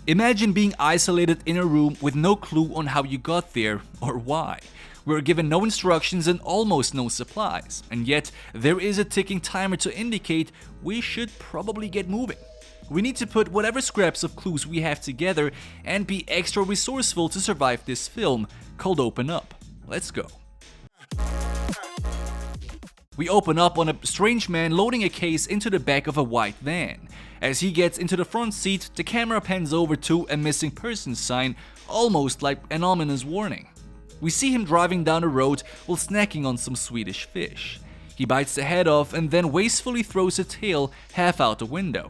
Imagine being isolated in a room with no clue on how you got there or why. We're given no instructions and almost no supplies, and yet there is a ticking timer to indicate we should probably get moving. We need to put whatever scraps of clues we have together and be extra resourceful to survive this film called Open Up. Let's go. We open up on a strange man loading a case into the back of a white van. As he gets into the front seat, the camera pans over to a missing persons sign, almost like an ominous warning. We see him driving down the road while snacking on some Swedish fish. He bites the head off and then wastefully throws a tail half out the window.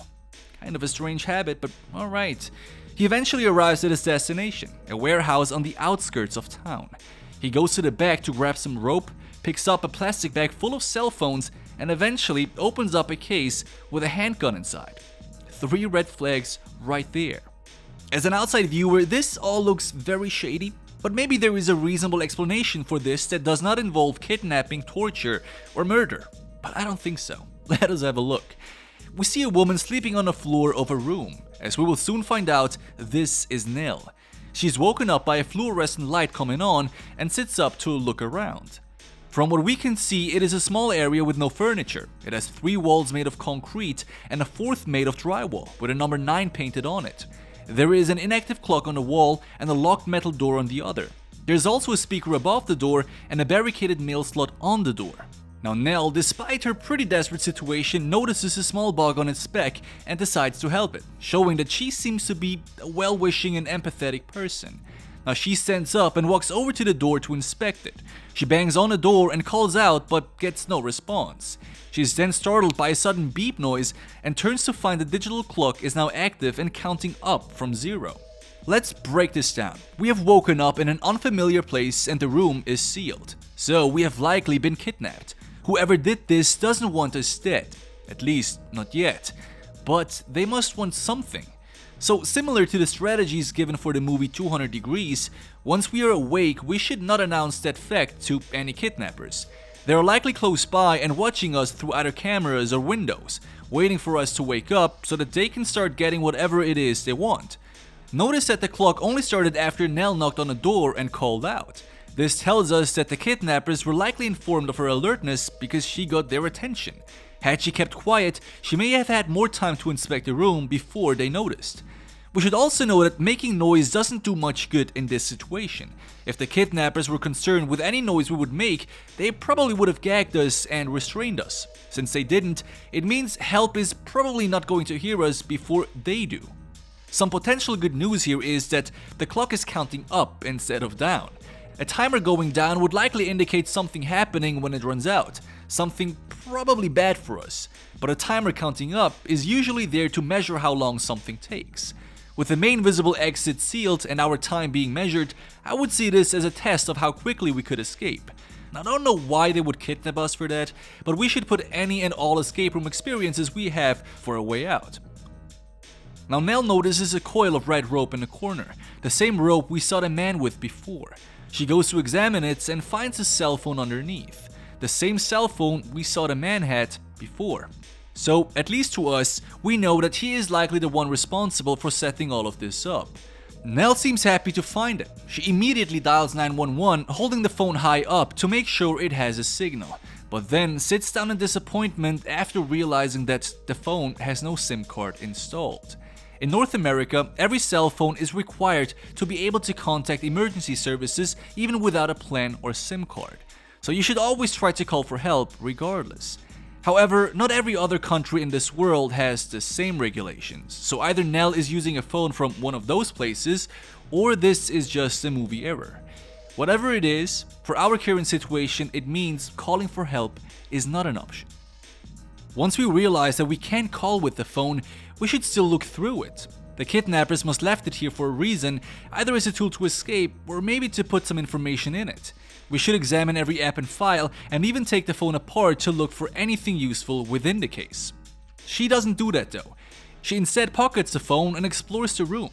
Kind of a strange habit, but alright. He eventually arrives at his destination, a warehouse on the outskirts of town. He goes to the back to grab some rope, picks up a plastic bag full of cell phones, and eventually opens up a case with a handgun inside. 3 red flags right there. As an outside viewer, this all looks very shady, but maybe there is a reasonable explanation for this that does not involve kidnapping, torture, or murder. But I don't think so. Let us have a look. We see a woman sleeping on the floor of a room. As we will soon find out, this is Nell. She's woken up by a fluorescent light coming on and sits up to look around. From what we can see, it is a small area with no furniture. It has 3 walls made of concrete and a 4th made of drywall with a number 9 painted on it. There is an inactive clock on the wall and a locked metal door on the other. There's also a speaker above the door and a barricaded mail slot on the door. Now Nell, despite her pretty desperate situation, notices a small bug on its back and decides to help it, showing that she seems to be a well-wishing and empathetic person. Now she stands up and walks over to the door to inspect it. She bangs on the door and calls out but gets no response. She is then startled by a sudden beep noise and turns to find the digital clock is now active and counting up from 0. Let's break this down. We have woken up in an unfamiliar place and the room is sealed. So we have likely been kidnapped. Whoever did this doesn't want us dead. At least, not yet. But they must want something. So similar to the strategies given for the movie 200 Degrees, once we are awake, we should not announce that fact to any kidnappers. They are likely close by and watching us through either cameras or windows, waiting for us to wake up so that they can start getting whatever it is they want. Notice that the clock only started after Nell knocked on the door and called out. This tells us that the kidnappers were likely informed of her alertness because she got their attention. Had she kept quiet, she may have had more time to inspect the room before they noticed. We should also know that making noise doesn't do much good in this situation. If the kidnappers were concerned with any noise we would make, they probably would have gagged us and restrained us. Since they didn't, it means help is probably not going to hear us before they do. Some potential good news here is that the clock is counting up instead of down. A timer going down would likely indicate something happening when it runs out, something probably bad for us. But a timer counting up is usually there to measure how long something takes. With the main visible exit sealed and our time being measured, I would see this as a test of how quickly we could escape. Now, I don't know why they would kidnap us for that, but we should put any and all escape room experiences we have for a way out. Now Nell notices a coil of red rope in the corner, the same rope we saw the man with before. She goes to examine it and finds a cell phone underneath. The same cell phone we saw the man had before. So, at least to us, we know that he is likely the one responsible for setting all of this up. Nell seems happy to find it. She immediately dials 911, holding the phone high up to make sure it has a signal, but then sits down in disappointment after realizing that the phone has no SIM card installed. In North America, every cell phone is required to be able to contact emergency services even without a plan or SIM card. So you should always try to call for help regardless. However, not every other country in this world has the same regulations, so either Nell is using a phone from one of those places, or this is just a movie error. Whatever it is, for our current situation, it means calling for help is not an option. Once we realize that we can't call with the phone, we should still look through it. The kidnappers must left it here for a reason, either as a tool to escape or maybe to put some information in it. We should examine every app and file and even take the phone apart to look for anything useful within the case. She doesn't do that though. She instead pockets the phone and explores the room.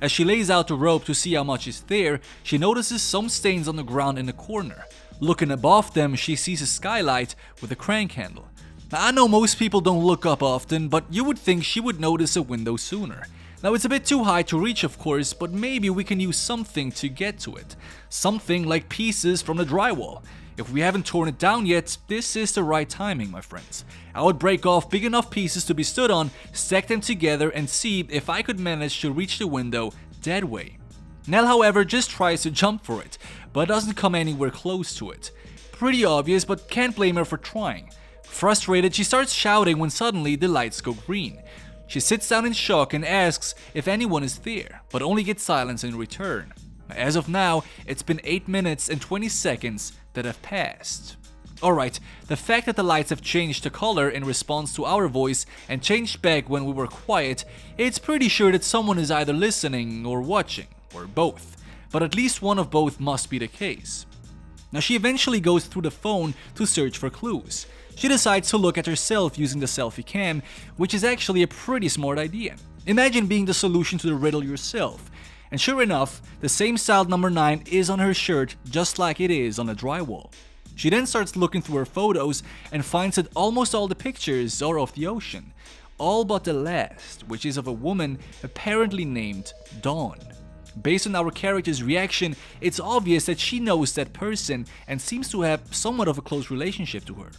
As she lays out the rope to see how much is there, she notices some stains on the ground in the corner. Looking above them, she sees a skylight with a crank handle. Now, I know most people don't look up often, but you would think she would notice a window sooner. Now it's a bit too high to reach of course, but maybe we can use something to get to it. Something like pieces from the drywall. If we haven't torn it down yet, this is the right timing, my friends. I would break off big enough pieces to be stood on, stack them together and see if I could manage to reach the window that way. Nell, however, just tries to jump for it, but doesn't come anywhere close to it. Pretty obvious, but can't blame her for trying. Frustrated, she starts shouting when suddenly the lights go green. She sits down in shock and asks if anyone is there, but only gets silence in return. As of now, it's been 8 minutes and 20 seconds that have passed. Alright, the fact that the lights have changed the color in response to our voice and changed back when we were quiet, it's pretty sure that someone is either listening or watching, or both. But at least one of both must be the case. Now she eventually goes through the phone to search for clues. She decides to look at herself using the selfie cam, which is actually a pretty smart idea. Imagine being the solution to the riddle yourself. And sure enough, the same styled number 9 is on her shirt just like it is on the drywall. She then starts looking through her photos and finds that almost all the pictures are of the ocean. All but the last, which is of a woman apparently named Dawn. Based on our character's reaction, it's obvious that she knows that person and seems to have somewhat of a close relationship to her.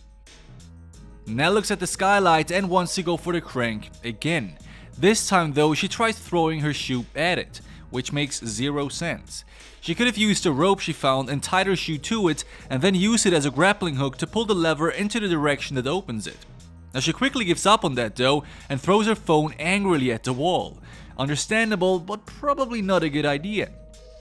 Nell looks at the skylight and wants to go for the crank again. This time though, she tries throwing her shoe at it, which makes 0 sense. She could have used the rope she found and tied her shoe to it and then used it as a grappling hook to pull the lever into the direction that opens it. Now she quickly gives up on that though and throws her phone angrily at the wall. Understandable, but probably not a good idea.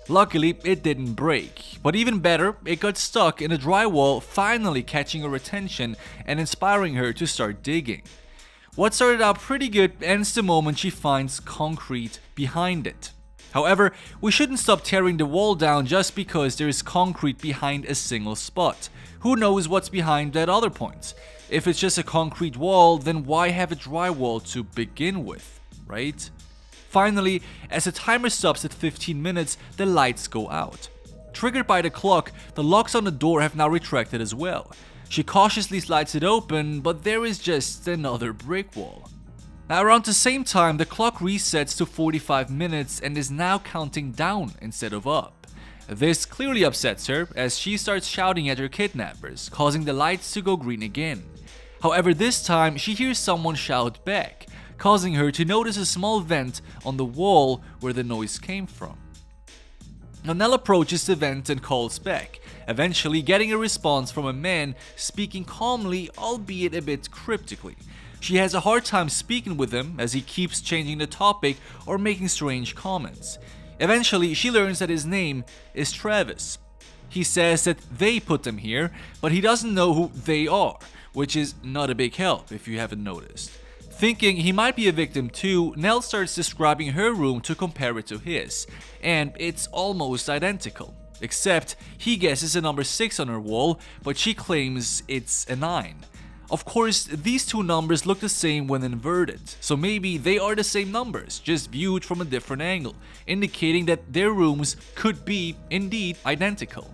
Luckily, it didn't break, but even better, it got stuck in the drywall, finally catching her attention and inspiring her to start digging. What started out pretty good ends the moment she finds concrete behind it. However, we shouldn't stop tearing the wall down just because there is concrete behind a single spot. Who knows what's behind that other point? If it's just a concrete wall, then why have a drywall to begin with, right? Finally, as the timer stops at 15 minutes, the lights go out. Triggered by the clock, the locks on the door have now retracted as well. She cautiously slides it open, but there is just another brick wall. Now around the same time, the clock resets to 45 minutes and is now counting down instead of up. This clearly upsets her as she starts shouting at her kidnappers, causing the lights to go green again. However, this time she hears someone shout back, causing her to notice a small vent on the wall where the noise came from. Now Nell approaches the vent and calls back, eventually getting a response from a man speaking calmly, albeit a bit cryptically. She has a hard time speaking with him as he keeps changing the topic or making strange comments. Eventually, she learns that his name is Travis. He says that they put them here, but he doesn't know who they are, which is not a big help if you haven't noticed. Thinking he might be a victim too, Nell starts describing her room to compare it to his, and it's almost identical. Except he guesses a number 6 on her wall, but she claims it's a 9. Of course, these two numbers look the same when inverted, so maybe they are the same numbers, just viewed from a different angle, indicating that their rooms could be, indeed, identical.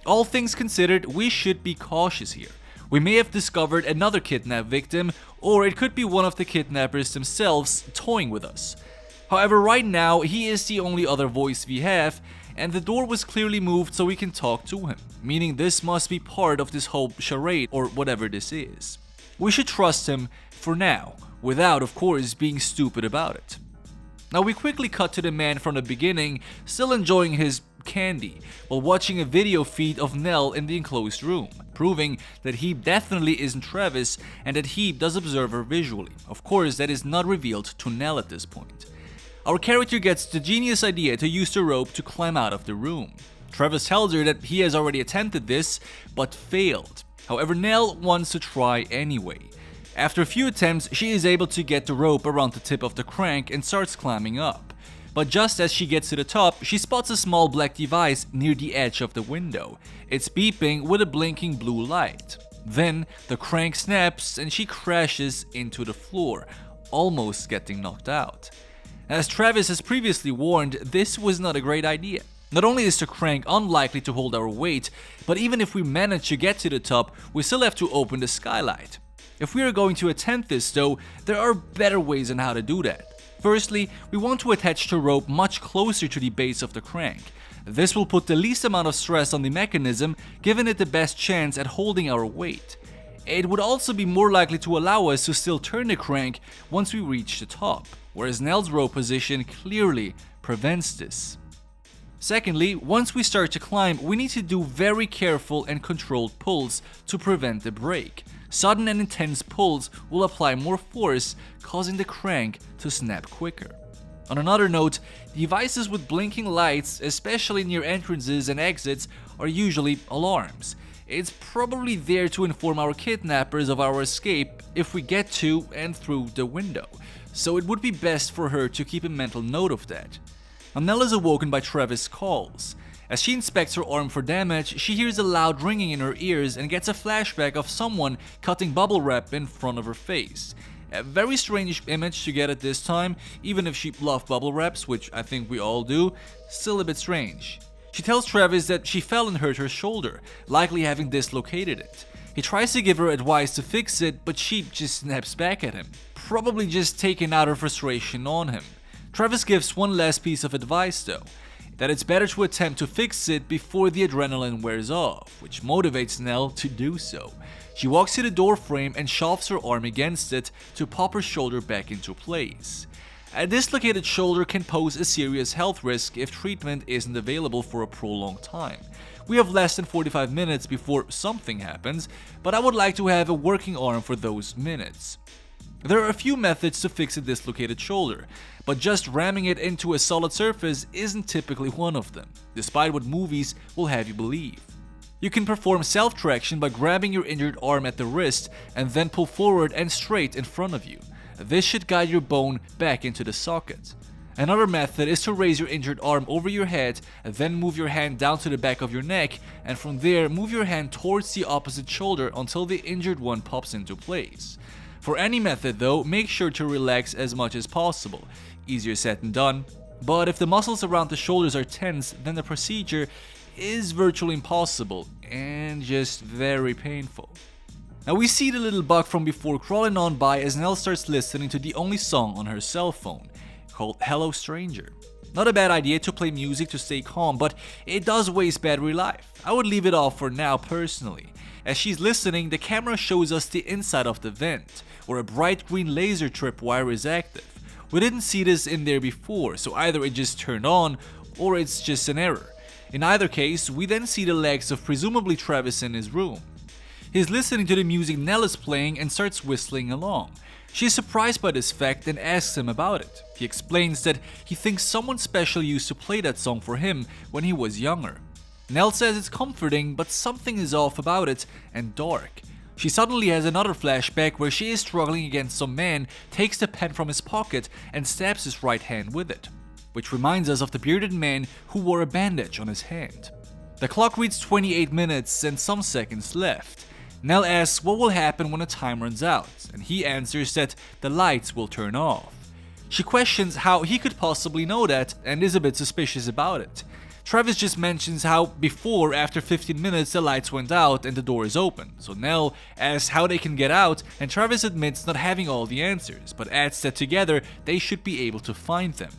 All things considered, we should be cautious here. We may have discovered another kidnap victim, or it could be one of the kidnappers themselves toying with us. However, right now, he is the only other voice we have, and the door was clearly moved so we can talk to him, meaning this must be part of this whole charade or whatever this is. We should trust him for now, without of course being stupid about it. Now we quickly cut to the man from the beginning, still enjoying his candy, while watching a video feed of Nell in the enclosed room, proving that he definitely isn't Travis and that he does observe her visually. Of course, that is not revealed to Nell at this point. Our character gets the genius idea to use the rope to climb out of the room. Travis tells her that he has already attempted this, but failed. However, Nell wants to try anyway. After a few attempts, she is able to get the rope around the tip of the crank and starts climbing up. But just as she gets to the top, she spots a small black device near the edge of the window. It's beeping with a blinking blue light. Then, the crank snaps and she crashes into the floor, almost getting knocked out. As Travis has previously warned, this was not a great idea. Not only is the crank unlikely to hold our weight, but even if we manage to get to the top, we still have to open the skylight. If we are going to attempt this though, there are better ways on how to do that. Firstly, we want to attach the rope much closer to the base of the crank. This will put the least amount of stress on the mechanism, giving it the best chance at holding our weight. It would also be more likely to allow us to still turn the crank once we reach the top, whereas Nell's rope position clearly prevents this. Secondly, once we start to climb, we need to do very careful and controlled pulls to prevent the break. Sudden and intense pulls will apply more force, causing the crank to snap quicker. On another note, devices with blinking lights, especially near entrances and exits, are usually alarms. It's probably there to inform our kidnappers of our escape if we get to and through the window, so it would be best for her to keep a mental note of that. Nell is awoken by Travis' calls. As she inspects her arm for damage, she hears a loud ringing in her ears and gets a flashback of someone cutting bubble wrap in front of her face. A very strange image to get at this time, even if she loved bubble wraps, which I think we all do, still a bit strange. She tells Travis that she fell and hurt her shoulder, likely having dislocated it. He tries to give her advice to fix it, but she just snaps back at him, probably just taking out her frustration on him. Travis gives one last piece of advice though, that it's better to attempt to fix it before the adrenaline wears off, which motivates Nell to do so. She walks to the door frame and shoves her arm against it to pop her shoulder back into place. A dislocated shoulder can pose a serious health risk if treatment isn't available for a prolonged time. We have less than 45 minutes before something happens, but I would like to have a working arm for those minutes. There are a few methods to fix a dislocated shoulder, but just ramming it into a solid surface isn't typically one of them, despite what movies will have you believe. You can perform self-traction by grabbing your injured arm at the wrist and then pull forward and straight in front of you. This should guide your bone back into the socket. Another method is to raise your injured arm over your head and then move your hand down to the back of your neck, and from there move your hand towards the opposite shoulder until the injured one pops into place. For any method though, make sure to relax as much as possible. Easier said than done, but if the muscles around the shoulders are tense, then the procedure is virtually impossible and just very painful. Now we see the little bug from before crawling on by as Nell starts listening to the only song on her cell phone, called Hello Stranger. Not a bad idea to play music to stay calm, but it does waste battery life. I would leave it off for now personally. As she's listening, the camera shows us the inside of the vent, where a bright green laser tripwire is active. We didn't see this in there before, so either it just turned on or it's just an error. In either case, we then see the legs of presumably Travis in his room. He's listening to the music Nell is playing and starts whistling along. She's surprised by this fact and asks him about it. He explains that he thinks someone special used to play that song for him when he was younger. Nell says it's comforting, but something is off about it and dark. She suddenly has another flashback where she is struggling against some man, takes the pen from his pocket and stabs his right hand with it, which reminds us of the bearded man who wore a bandage on his hand. The clock reads 28 minutes and some seconds left. Nell asks what will happen when the time runs out, and he answers that the lights will turn off. She questions how he could possibly know that and is a bit suspicious about it. Travis just mentions how before, after 15 minutes, the lights went out and the door is open, so Nell asks how they can get out, and Travis admits not having all the answers, but adds that together they should be able to find them.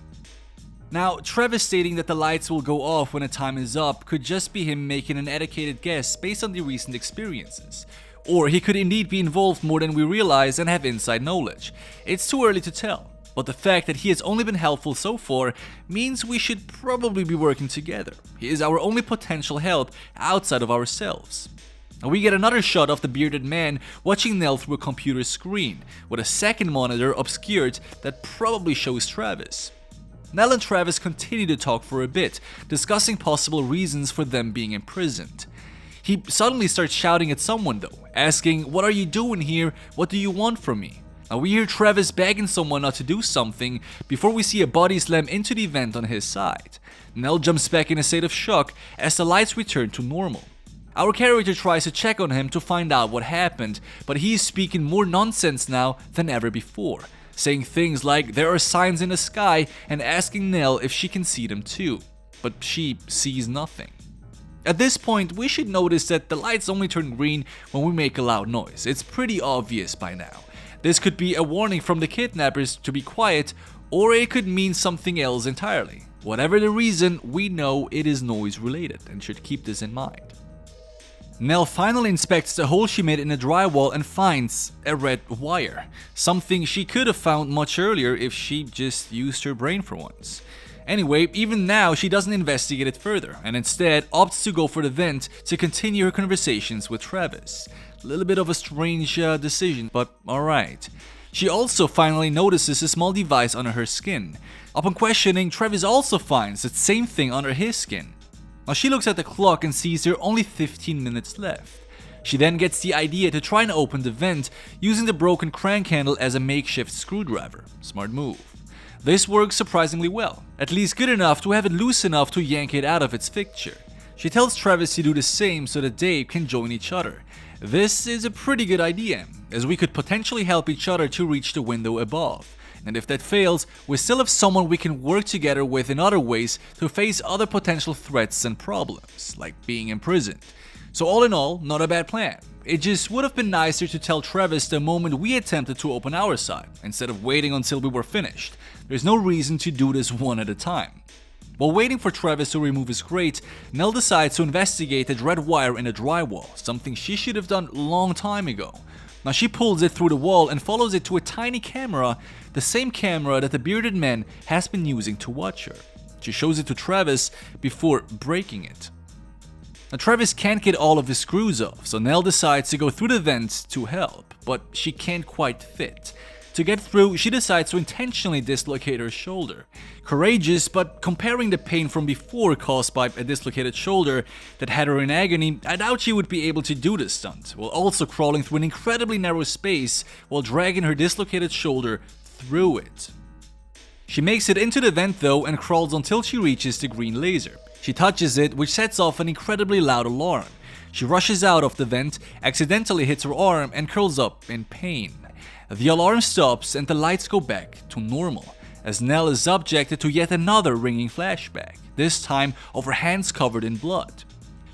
Now, Travis stating that the lights will go off when the time is up could just be him making an educated guess based on the recent experiences. Or he could indeed be involved more than we realize and have inside knowledge. It's too early to tell, but the fact that he has only been helpful so far means we should probably be working together. He is our only potential help outside of ourselves. And we get another shot of the bearded man watching Nell through a computer screen, with a second monitor obscured that probably shows Travis. Nell and Travis continue to talk for a bit, discussing possible reasons for them being imprisoned. He suddenly starts shouting at someone though, asking, "What are you doing here? What do you want from me?" Now we hear Travis begging someone not to do something before we see a body slam into the vent on his side. Nell jumps back in a state of shock as the lights return to normal. Our character tries to check on him to find out what happened, but he is speaking more nonsense now than ever before, saying things like there are signs in the sky and asking Nell if she can see them too, but she sees nothing. At this point, we should notice that the lights only turn green when we make a loud noise. It's pretty obvious by now. This could be a warning from the kidnappers to be quiet, or it could mean something else entirely. Whatever the reason, we know it is noise related and should keep this in mind. Nell finally inspects the hole she made in the drywall and finds a red wire, something she could have found much earlier if she just used her brain for once. Anyway, even now she doesn't investigate it further and instead opts to go for the vent to continue her conversations with Travis. A little bit of a strange decision, but alright. She also finally notices a small device under her skin. Upon questioning, Travis also finds that same thing under his skin. Now she looks at the clock and sees there are only 15 minutes left. She then gets the idea to try and open the vent using the broken crank handle as a makeshift screwdriver. Smart move. This works surprisingly well, at least good enough to have it loose enough to yank it out of its fixture. She tells Travis to do the same so that they can join each other. This is a pretty good idea, as we could potentially help each other to reach the window above. And if that fails, we still have someone we can work together with in other ways to face other potential threats and problems, like being imprisoned. So all in all, not a bad plan. It just would have been nicer to tell Travis the moment we attempted to open our side, instead of waiting until we were finished. There's no reason to do this one at a time. While waiting for Travis to remove his grate, Nell decides to investigate the red wire in the drywall, something she should have done a long time ago. Now she pulls it through the wall and follows it to a tiny camera, the same camera that the bearded man has been using to watch her. She shows it to Travis before breaking it. Now Travis can't get all of his screws off, so Nell decides to go through the vent to help, but she can't quite fit. To get through, she decides to intentionally dislocate her shoulder. Courageous, but comparing the pain from before caused by a dislocated shoulder that had her in agony, I doubt she would be able to do this stunt, while also crawling through an incredibly narrow space while dragging her dislocated shoulder through it. She makes it into the vent though and crawls until she reaches the green laser. She touches it, which sets off an incredibly loud alarm. She rushes out of the vent, accidentally hits her arm and curls up in pain. The alarm stops and the lights go back to normal, as Nell is subjected to yet another ringing flashback, this time of her hands covered in blood.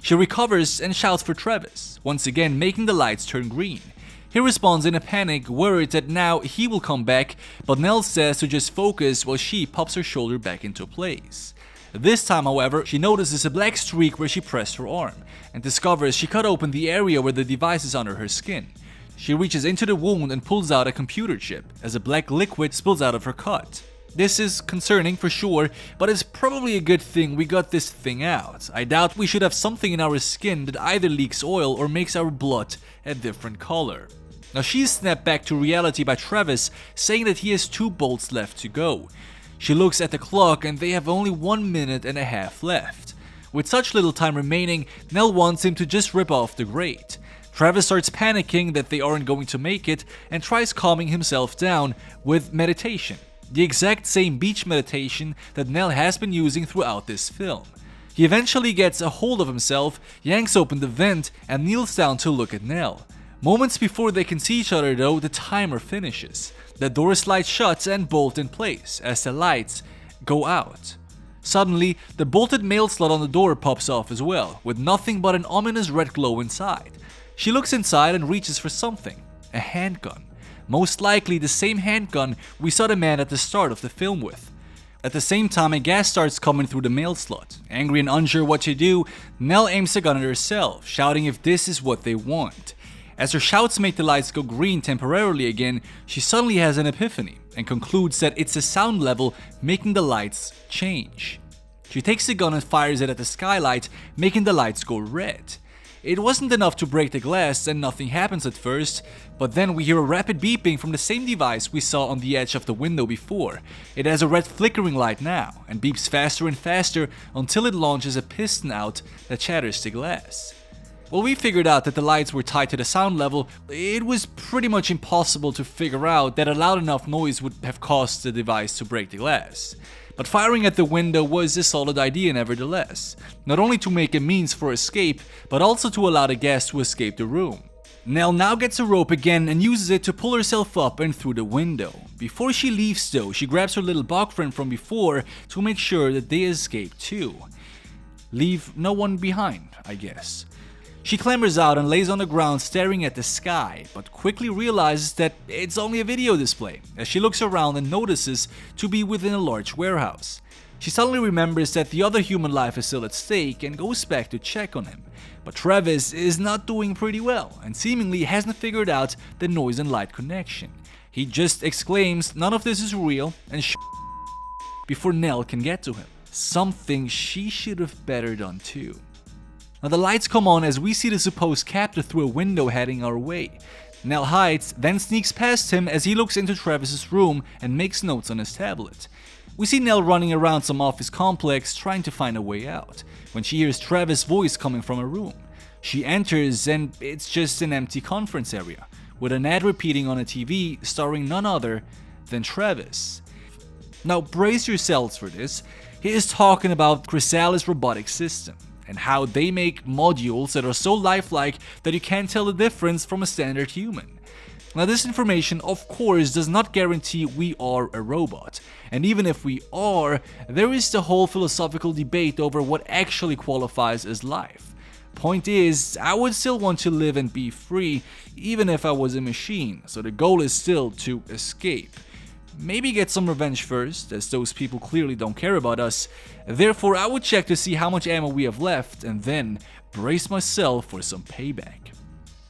She recovers and shouts for Travis, once again making the lights turn green. He responds in a panic, worried that now he will come back, but Nell says to just focus while she pops her shoulder back into place. This time, however, she notices a black streak where she pressed her arm, and discovers she cut open the area where the device is under her skin. She reaches into the wound and pulls out a computer chip, as a black liquid spills out of her cut. This is concerning for sure, but it's probably a good thing we got this thing out. I doubt we should have something in our skin that either leaks oil or makes our blood a different color. Now she's snapped back to reality by Travis, saying that he has 2 bolts left to go. She looks at the clock and they have only 1.5 minutes left. With such little time remaining, Nell wants him to just rip off the grate. Travis starts panicking that they aren't going to make it and tries calming himself down with meditation, the exact same beach meditation that Nell has been using throughout this film. He eventually gets a hold of himself, yanks open the vent and kneels down to look at Nell. Moments before they can see each other though, the timer finishes. The door slides shut and bolt in place as the lights go out. Suddenly, the bolted mail slot on the door pops off as well, with nothing but an ominous red glow inside. She looks inside and reaches for something, a handgun. Most likely the same handgun we saw the man at the start of the film with. At the same time, a gas starts coming through the mail slot. Angry and unsure what to do, Nell aims a gun at herself, shouting if this is what they want. As her shouts make the lights go green temporarily again, she suddenly has an epiphany and concludes that it's the sound level making the lights change. She takes the gun and fires it at the skylight, making the lights go red. It wasn't enough to break the glass and nothing happens at first, but then we hear a rapid beeping from the same device we saw on the edge of the window before. It has a red flickering light now and beeps faster and faster until it launches a piston out that shatters the glass. While we figured out that the lights were tied to the sound level, it was pretty much impossible to figure out that a loud enough noise would have caused the device to break the glass. But firing at the window was a solid idea nevertheless, not only to make a means for escape, but also to allow the gas to escape the room. Nell now gets a rope again and uses it to pull herself up and through the window. Before she leaves though, she grabs her little bug friend from before to make sure that they escape too. Leave no one behind, I guess. She clambers out and lays on the ground staring at the sky, but quickly realizes that it's only a video display as she looks around and notices to be within a large warehouse. She suddenly remembers that the other human life is still at stake and goes back to check on him. But Travis is not doing pretty well and seemingly hasn't figured out the noise and light connection. He just exclaims none of this is real and before Nell can get to him. Something she should have better done too. Now the lights come on as we see the supposed captor through a window heading our way. Nell hides, then sneaks past him as he looks into Travis's room and makes notes on his tablet. We see Nell running around some office complex trying to find a way out, when she hears Travis' voice coming from a room. She enters and it's just an empty conference area, with an ad repeating on a TV starring none other than Travis. Now brace yourselves for this, he is talking about Chrysalis robotic system, and how they make modules that are so lifelike that you can't tell the difference from a standard human. Now this information of course does not guarantee we are a robot, and even if we are, there is the whole philosophical debate over what actually qualifies as life. Point is, I would still want to live and be free even if I was a machine, so the goal is still to escape. Maybe get some revenge first, as those people clearly don't care about us. Therefore, I would check to see how much ammo we have left and then brace myself for some payback.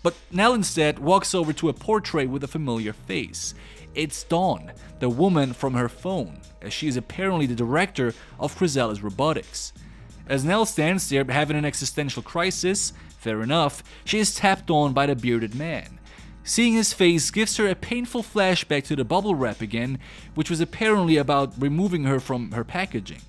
But Nell instead walks over to a portrait with a familiar face. It's Dawn, the woman from her phone, as she is apparently the director of Chrysalis Robotics. As Nell stands there having an existential crisis, fair enough, she is tapped on by the bearded man. Seeing his face gives her a painful flashback to the bubble wrap again, which was apparently about removing her from her packaging.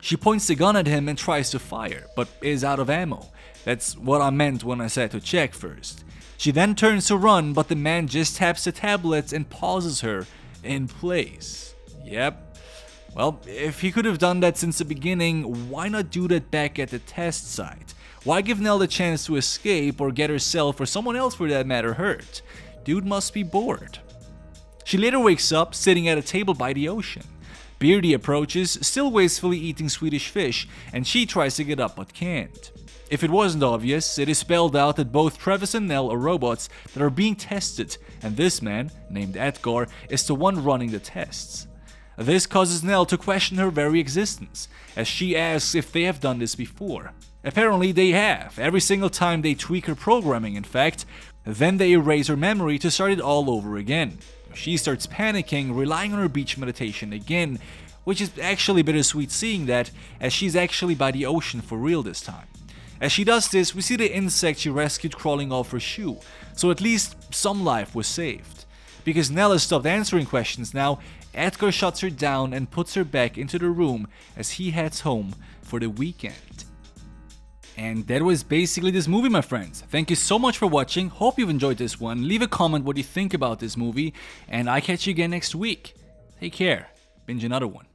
She points the gun at him and tries to fire, but is out of ammo. That's what I meant when I said to check first. She then turns to run, but the man just taps the tablet and pauses her in place. Yep. Well, if he could have done that since the beginning, why not do that back at the test site? Why give Nell the chance to escape or get herself or someone else for that matter hurt? Dude must be bored. She later wakes up sitting at a table by the ocean. Beardy approaches, still wastefully eating Swedish fish, and she tries to get up but can't. If it wasn't obvious, it is spelled out that both Travis and Nell are robots that are being tested, and this man, named Edgar, is the one running the tests. This causes Nell to question her very existence, as she asks if they have done this before. Apparently they have, every single time they tweak her programming in fact, then they erase her memory to start it all over again. She starts panicking, relying on her beach meditation again, which is actually bittersweet seeing that, as she's actually by the ocean for real this time. As she does this, we see the insect she rescued crawling off her shoe, so at least some life was saved. Because Nell has stopped answering questions now, Edgar shuts her down and puts her back into the room as he heads home for the weekend. And that was basically this movie, my friends. Thank you so much for watching, hope you've enjoyed this one. Leave a comment what you think about this movie, and I catch you again next week. Take care, binge another one.